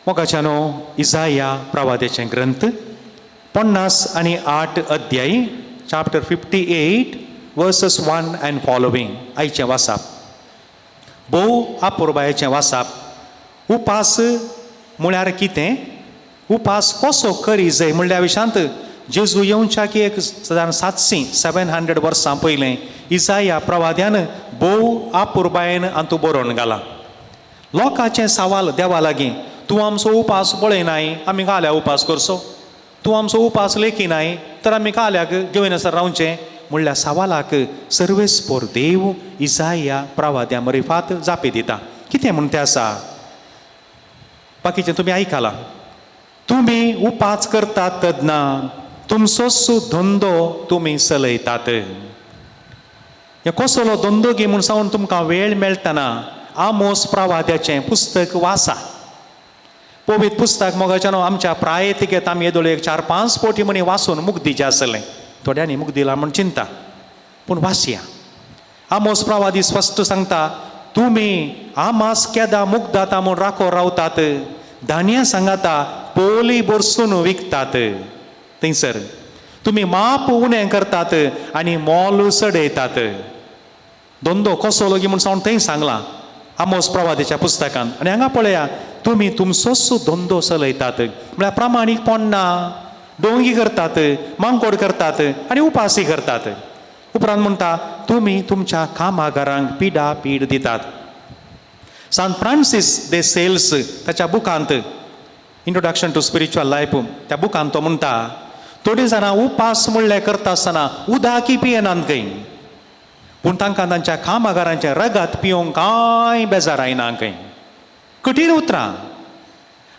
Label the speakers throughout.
Speaker 1: मोगाच्यानो इसाया प्रवाद्याचे ग्रंथ 58 अध्याय chapter 58 versus 1 and following आयचे वासाप भोव अपुरबायेचें वासाप उपास म्हळ्यार कितें उपास कसो करी जाय म्हणल्या विशांत जेजू येवच्या की एक सादारण 700 वर्सां पयलें इसाया प्रवाद्यान भोव अपुरबायेन हातूंत बरोवन घाला लोकांचे सवाल देवा लागीं तूं आमचो उपास पळयनाय आमी घाल्या उपास करचो तूं आमचो उपास लेखिनाय तर आमी घाल्याक घेवन आसर रावचें म्हणल्या सवालाक सर्वेस्पोर देव इसाया प्रवाद्या मरिफात जापे दिता कितें म्हूण तें आसा बाकीचें तुमी आयकलां तुमी उपास करतात तेन्ना तुमचो धंदो तुमी चलयतात हे कसलो धंदो घे म्हूण सांगून तुमकां वेळ मेळटना आमोस प्रवाद्याचें पुस्तक वाचा पवित्र पुस्तक मोगाच्यानो आमच्या प्रायेतिकेत आमी येदोळे एक 4-5 पोटी म्हणी वाचून मुग्दीचे आसलें थोड्यांनी मुग्दीला म्हण चिंता पूण वाचया आमोस प्रवादी स्पश्ट सांगता तुमी आमास केदां मुग्दाता म्हूण राखो रावतात धान्य सांगाता पोली बोरसून विकतात थंयसर तुमी माप उणें करतात आनी मोल चडयतात धंदो कसो लोगी म्हूण सांगून थंय सांगलां आमोस प्रवादीच्या पुस्तकांत आनी हांगा पळया तुमी तुमचोच धंदो चलयतात म्हळ्यार प्रामाणीकपण ना डोंगी करतात मांकोड करतात आनी उपासी करतात उपरांत म्हणटा तुमी तुमच्या कामागारांक पिडा पीड दितात सांत फ्रांसीस दे सेल्स ताच्या बुकांत इंट्रोडक्शन टू स्पिरिच्युअल लायफ त्या बुकांत तो म्हणटा थोडीं जाणां उपास म्हणलें करता आसतना उदकी पियेनात खंय पूण तांकां तांच्या कामागारांचे रगत पिवंक कांय बेजार आयना खंय कठीण उतरां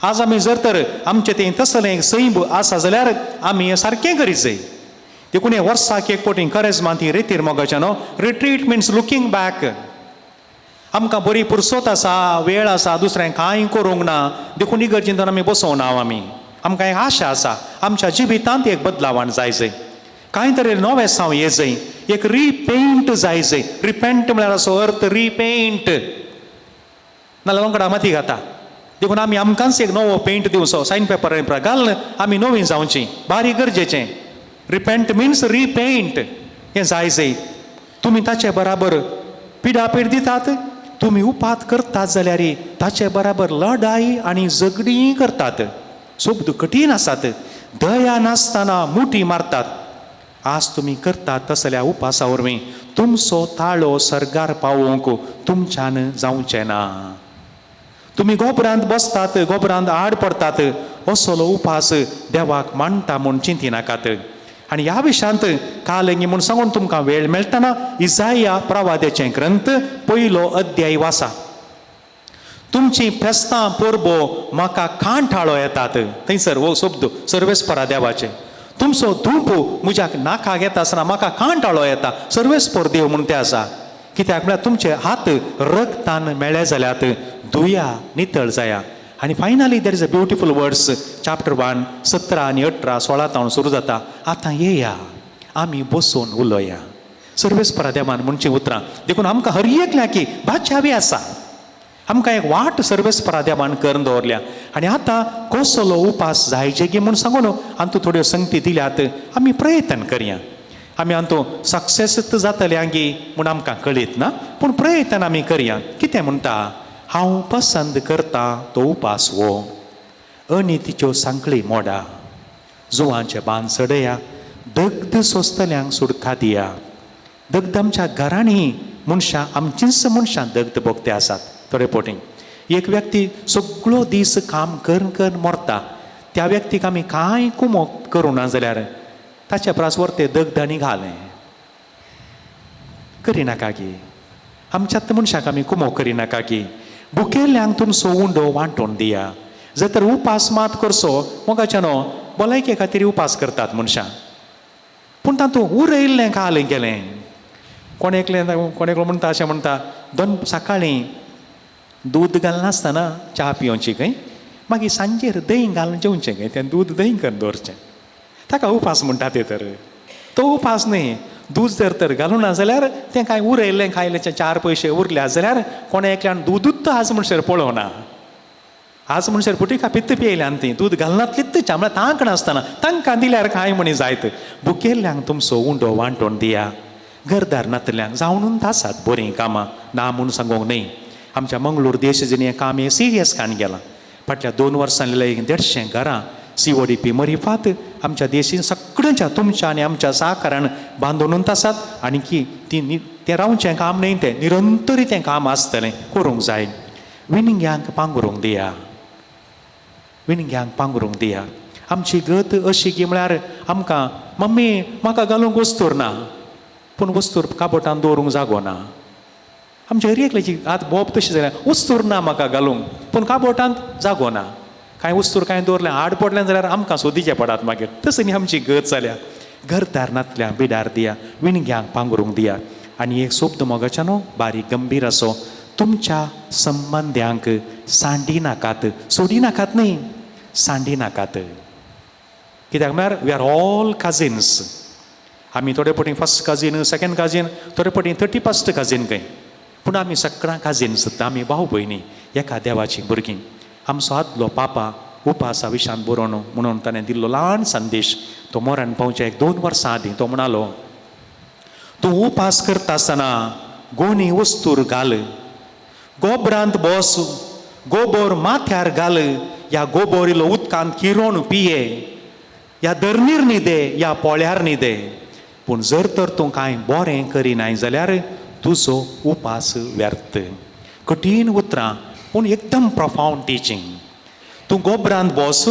Speaker 1: आज आमी जर तर आमचें तें तसलें सैब आसा जाल्यार आमी सारकें करीत जाय देखून हे वर्साक एक पोटी करेजमांती रितीर मोगाच्यानो रिट्रीट मिन्स लुकींग बॅक आमकां बरी पुरसोत आसा वेळ आसा दुसरें कांय करूंक ना देखून इगर्जींत आमी बसोवं ना आमी आमकां एक आशा आसा आमच्या जिवितांत एक बदलावण जाय जाय कांय तरी नवें साव ये जाय एक रिपेंट जाय जाय रिपेंट म्हळ्यार असो अर्थ रिपेंट नाल्यार लोकांकडे माती घाता देखून आमी आमकांच एक नवो पेंट दिवचो सायन पेपर घालून आमी नवीं जावचीं बारीक गरजेचें रिपेंट मिन्स रिपेंट हें जाय जाय तुमी ताचे बराबर पिडापीड दितात तुमी उपात करतात जाल्यार ताचे बराबर लढाई आनी झगडीं करतात शब्द कठीण आसात दया नासतना मुठी मारतात आज तुमी करतात तसल्या उपासा वरवीं तुमचो ताळो सर्गार पावोवंक तुमच्यान जावचें ना तुमी गोबरांत बसतात गोबरांत आड पडतात असलो उपास देवाक मांडटा म्हूण चिंती नाकात आनी ह्या विशयांत कालंगी म्हूण सांगून तुमकां वेळ मेळटना इसाया प्रवाद्याचें ग्रंथ 1 अध्याय वाचा तुमची फेस्तां परबो म्हाका कांठाळो येतात थंयसर हो शब्द सर्वेस्परा देवाचे तुमचो धूप म्हज्या नाकाक येता आसतना म्हाका कांठाळो येता सर्वेस्पर देव म्हूण तें आसा कित्याक म्हळ्यार तुमचे हात रगतान मेळे जाल्यात धुया नितळ जाया आनी finally there is a beautiful words chapter 1 17 आनी 18 16 सुरू जाता आतां येया आमी बसून उलोवया सर्वेस्परा देवान म्हणची उतरां देखून आमकां हर एकल्या की बादशावी आसा आमकां एक वाट सर्वेस्परा देवान करून दवरल्या आनी आतां कसलो उपास जायचे गे म्हूण सांगून हातूंत थोड्यो संगती दिल्यात आमी प्रयत्न करया आमी हातूंत सक्सेस जातले आंगी म्हूण आमकां कळीत ना पूण प्रयत्न आमी करया कितें म्हणटा हांव पसंद करता तो उपास वो अनितीच्यो सांकळी मोडा जुवांचे बांद चडया दग्ध सोंसतल्यांक सुडका दिया दग्ध आमच्या घरांनी मनशां आमचींच मनशां दग्ध भोगते आसात थोडे पोटींग एक व्यक्ती सगळो दीस काम करून करून मरता त्या व्यक्तीक आमी कांय कुमो करूं ना जाल्यार ताचे प्रास व्हरते दग्ध आनी घालें करिनाका की आमच्यात मनशाक आमी कुमो करिनाका की भुकेल्ल्यांक तुमचो उंडो वांटून दिया जर तर उपास मात करचो मोगाच्यानो भलायके खातीर उपास करतात मनशां पूण तातूंत उरयल्लें घालें गेलें कोणेकलो म्हणटा अशें म्हणटा सकाळीं दूद घालनासतना च्या पिवची खंय मागीर सांजेर दही घालून जेवचें खंय तें दूद दही करून दवरचें ताका उपास म्हणटा ते तर तो उपास न्ही दूद जर तर घालूं ना जाल्यार तें कांय उरयल्लें खायलें 4 पयशे उरल्या जाल्यार कोणे एकल्यान दूदूच आज म्हणसर पळोवना आज म्हणून पुटी का पित्त पियेले आनी ती दूध घालनातलीच म्हळ्यार तांक नासतना तांकां दिल्यार कांय म्हणी जायत बुकेल्ल्यांक तुमचो उंडो वांटोवन दिया घरदार नातल्यांक जावनूच आसात बरीं कामां ना म्हूण सांगूंक न्ही आमच्या मंगळूर देशजनी हें काम हें सिरियस काण गेलां फाटल्या 2 वर्सांनी 150 घरां CODP मरिफात आमच्या देशीन सगळ्यांच्या तुमच्या आनी आमच्या सहकारान बांदूनच आसात आनी की तें रावचें काम न्ही तें निरंतरी तें काम आसतलें करूंक जाय विणग्यांक पांगरूंक दिया विणग्यांक पांगरूंक दिया आमची गत अशी की म्हळ्यार आमकां मम्मी म्हाका घालूंक वस्तूर ना पूण वस्तूर काबोटान दवरूंक जागो ना आमच्या हर एकल्याची आतां बोब तशी जाल्या वस्तूर ना म्हाका घालूंक पूण काबोटांत जागो ना कांय वस्तूर कांय दवरलें आड पडलें जाल्यार आमकां सोदीचें पडात मागीर तसो न्ही आमची गत जाल्या घरदार नातल्या बिडार दिया विणग्यांक पांगरूंक दिया आनी एक सोबत मोगाच्या न्हू बारीक गंभीर असो तुमच्या संबंद्यांक सांडी नाकात सोडी नाकात न्ही सांडी नाकात कित्याक म्हळ्यार वी आर ऑल कजिन्स आमी थोडे पटी फर्स्ट कजीन सेकंड कजीन थोडे पटी 31st कजीन खंय पूण आमी सगळ्यां कजिन्स आमी भाव भयणी एका देवाची भुरगीं आमचो आदलो पापा उपासा विशांत बरोवन म्हणून ताणें दिल्लो ल्हान संदेश तो मरण पावच्या 1-2 वर्सां आदीं तो म्हणालो तूं उपास करता आसतना गोणी वस्तूर घाल गोबरांत बस गोबोर माथ्यार घाल या गोबोर इल्लो उदकांत किरोवन पिये या धरणीर न्हिदे या पोळ्यार न्हिदे पूण जर तर तूं कांय बरें करिनाय जाल्यार तुजो उपास व्यर्थ कठीण उतरां पूण एकदम प्रफावंड टिचींग तूं गोबरांत बस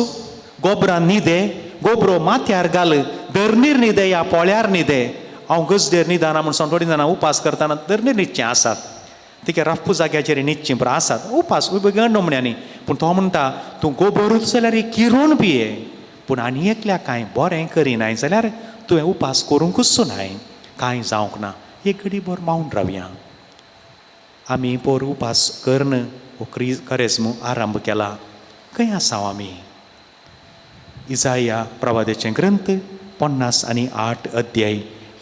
Speaker 1: गोबरांत न्हिदे गोबरो माथ्यार घाल धरणीर न्हिदे या पोळ्यार न्हिदे हांव गजडेर न्हिदना म्हणून थोडीं जाणां उपास करतना धरणीर न्हिदचें आसात तिके रफ जाग्याचेर न्हिदचें बरें आसात उपास गण म्हण्यांनी पूण तो म्हणटा तूं गोबरूच जाल्यार किरोवन पिये पूण आनी एकल्या कांय बरें करिनाय जाल्यार तुवें उपास करूंकच नाय कांय जावंक ना एक घडीभर मावून रावया आमी पोर उपास करन हो करेस्म आरंभ केला खंय आसा आमी इजाया प्रवादेचें ग्रंथ 50:8 अध्याय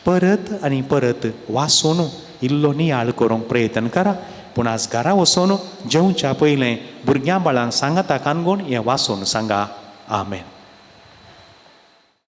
Speaker 1: परत आनी परत वाचून इल्लो नियाळ करूंक प्रयत्न करा पूण आज घरा वचून जेवच्या पयलें भुरग्यां बाळांक सांगाता कानगूण हें वाचून सांगा आमेन.